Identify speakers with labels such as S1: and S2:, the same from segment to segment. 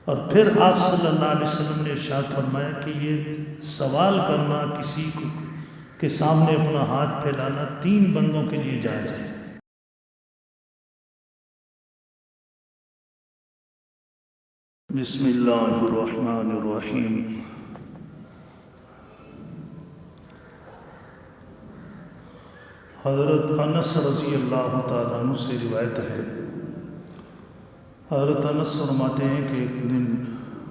S1: اور پھر آپ صلی اللہ علیہ وسلم نے ارشاد فرمایا کہ یہ سوال کرنا کسی کے سامنے اپنا ہاتھ پھیلانا 3 بندوں کے لیے جائز ہے۔ بسم اللہ الرحمن الرحیم۔ حضرت انس رضی اللہ تعالیٰ عنہ سے روایت ہے، حضرت انس فرماتے ہیں کہ ایک دن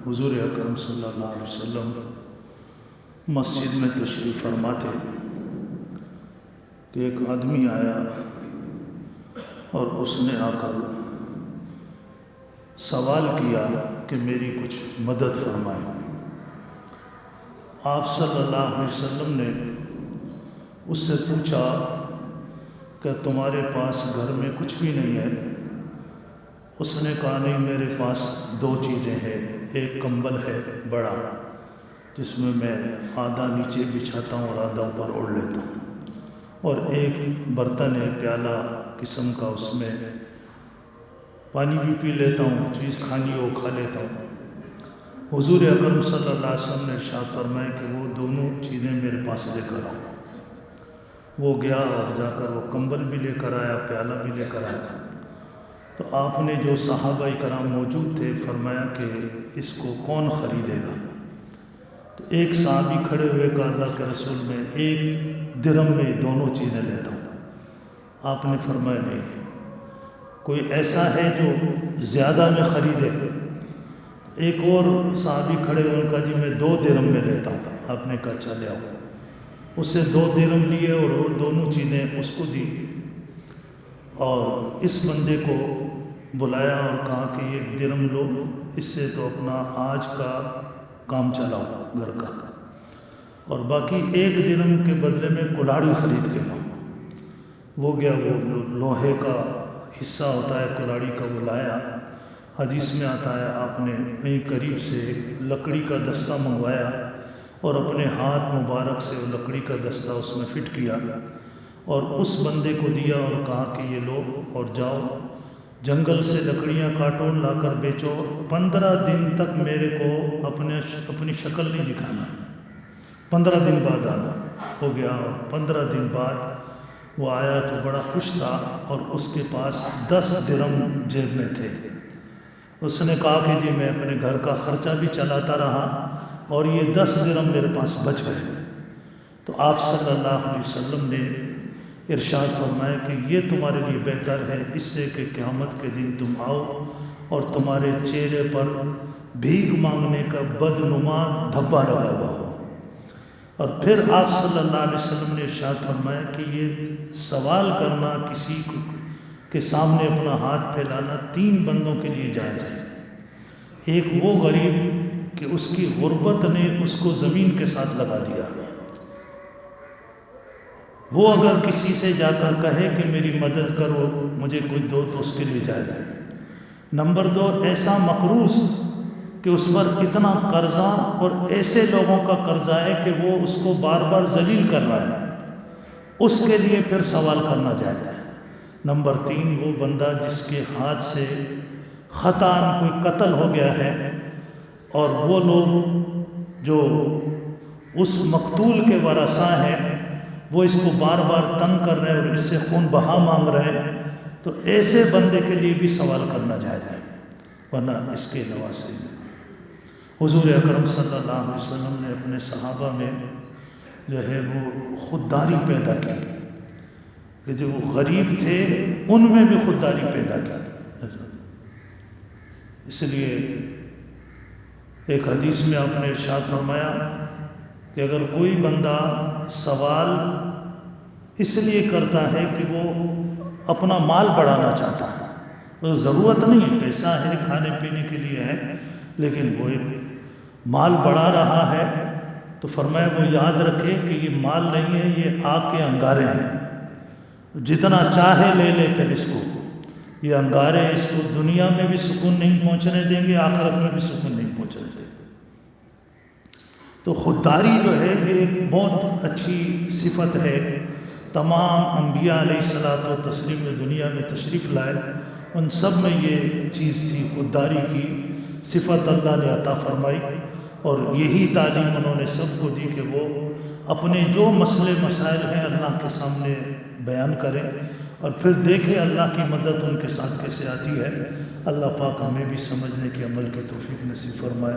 S1: حضور اکرم صلی اللہ علیہ وسلم مسجد میں تشریف فرما تھے کہ ایک آدمی آیا اور اس نے آ کر سوال کیا کہ میری کچھ مدد فرمائے۔ آپ صلی اللہ علیہ وسلم نے اس سے پوچھا کہ تمہارے پاس گھر میں کچھ بھی نہیں ہے؟ اس نے کہا نہیں، میرے پاس 2 چیزیں ہیں، ایک کمبل ہے بڑا جس میں میں آدھا نیچے بچھاتا ہوں اور آدھا اوپر اوڑھ لیتا ہوں، اور ایک برتن ہے پیالہ قسم کا، اس میں پانی بھی پی لیتا ہوں، چیز کھانی ہو کھا لیتا ہوں۔ حضور اکرم صلی اللہ علیہ وسلم نے ارشاد فرمایا کہ وہ دونوں چیزیں میرے پاس لے کر آؤ۔ وہ گیا اور جا کر وہ کمبل بھی لے کر آیا، پیالہ بھی لے کر آیا۔ تو آپ نے جو صحابہ کرام موجود تھے فرمایا کہ اس کو کون خریدے گا؟ تو ایک صحابی کھڑے ہوئے کہا اللہ کے رسول میں 1 درہم میں دونوں چیزیں لیتا ہوں۔ آپ نے فرمایا نہیں، کوئی ایسا ہے جو زیادہ میں خریدے؟ ایک اور صحابی کھڑے ہوئے کہا جی میں 2 درہم میں لیتا ہوں۔ آپ نے کہا اچھا لے آؤ۔ اس سے 2 درہم لیے اور وہ دونوں چیزیں اس کو دی، اور اس بندے کو بلایا اور کہا کہ 1 درہم لو، اس سے تو اپنا آج کا کام چلاؤ گھر کا، اور باقی 1 درہم کے بدلے میں کلاڑی خرید کے لاؤ۔ وہ گیا، وہ لوہے کا حصہ ہوتا ہے کلاڑی کا، وہ لایا۔ حدیث میں آتا ہے آپ نے وہیں قریب سے ایک لکڑی کا دستہ منگوایا اور اپنے ہاتھ مبارک سے وہ لکڑی کا دستہ اس میں فٹ کیا اور اس بندے کو دیا اور کہا کہ یہ لو اور جاؤ جنگل سے لکڑیاں کاٹو، لا کر بیچو، 15 دن تک میرے کو اپنی شکل نہیں دکھانا، 15 دن بعد آنا۔ ہو گیا، 15 دن بعد وہ آیا تو بڑا خوش تھا اور اس کے پاس 10 درہم جیب میں تھے۔ اس نے کہا کہ جی میں اپنے گھر کا خرچہ بھی چلاتا رہا اور یہ 10 درہم میرے پاس بچ گئے۔ تو آپ صلی اللہ علیہ وسلم نے ارشاد فرمایا کہ یہ تمہارے لیے بہتر ہے اس سے کہ قیامت کے دن تم آؤ اور تمہارے چہرے پر بھیک مانگنے کا بدنما دھبا لگا ہوا ہو۔ اور پھر آپ صلی اللہ علیہ وسلم نے ارشاد فرمایا کہ یہ سوال کرنا کسی کے سامنے اپنا ہاتھ پھیلانا 3 بندوں کے لیے جائز ہے۔ ایک وہ غریب کہ اس کی غربت نے اس کو زمین کے ساتھ لگا دیا، وہ اگر کسی سے جا کر کہے کہ میری مدد کرو، مجھے کچھ دو، تو اس کے لیے جائز ہے۔ نمبر 2، ایسا مقروض کہ اس پر اتنا قرضہ اور ایسے لوگوں کا قرضہ ہے کہ وہ اس کو بار بار ذلیل کر رہا ہے، اس کے لیے پھر سوال کرنا جائز ہے۔ نمبر 3، وہ بندہ جس کے ہاتھ سے خطاً کوئی قتل ہو گیا ہے اور وہ لوگ جو اس مقتول کے ورثاء ہیں وہ اس کو بار بار تنگ کر رہے ہیں اور اس سے خون بہا مانگ رہے ہیں، تو ایسے بندے کے لیے بھی سوال کرنا جائز ہے۔ ورنہ اس کے علاوہ سے حضور اکرم صلی اللہ علیہ وسلم نے اپنے صحابہ میں جو ہے وہ خودداری پیدا کی کہ جو غریب تھے ان میں بھی خودداری پیدا کی۔ اس لیے ایک حدیث میں آپ نے ارشاد فرمایا کہ اگر کوئی بندہ سوال اس لیے کرتا ہے کہ وہ اپنا مال بڑھانا چاہتا ہے، وہ ضرورت نہیں ہے، پیسہ ہے کھانے پینے کے لیے ہے، لیکن وہ مال بڑھا رہا ہے، تو فرمایا وہ یاد رکھے کہ یہ مال نہیں ہے، یہ آگ کے انگارے ہیں، جتنا چاہے لے لے پھر اس کو، یہ انگارے اس کو دنیا میں بھی سکون نہیں پہنچنے دیں گے، آخرت میں بھی سکون نہیں پہنچنے دیں گے۔ تو خودداری جو ہے یہ ایک بہت اچھی صفت ہے۔ تمام انبیاء علیہ الصلوۃ والتسلیم نے دنیا میں تشریف لائے، ان سب میں یہ چیز تھی خودداری کی صفت اللہ نے عطا فرمائی، اور یہی تعلیم انہوں نے سب کو دی کہ وہ اپنے جو مسئلے مسائل ہیں اللہ کے سامنے بیان کریں، اور پھر دیکھیں اللہ کی مدد ان کے ساتھ کیسے آتی ہے۔ اللہ پاک ہمیں بھی سمجھنے کی عمل کی توفیق نصیب فرمائے۔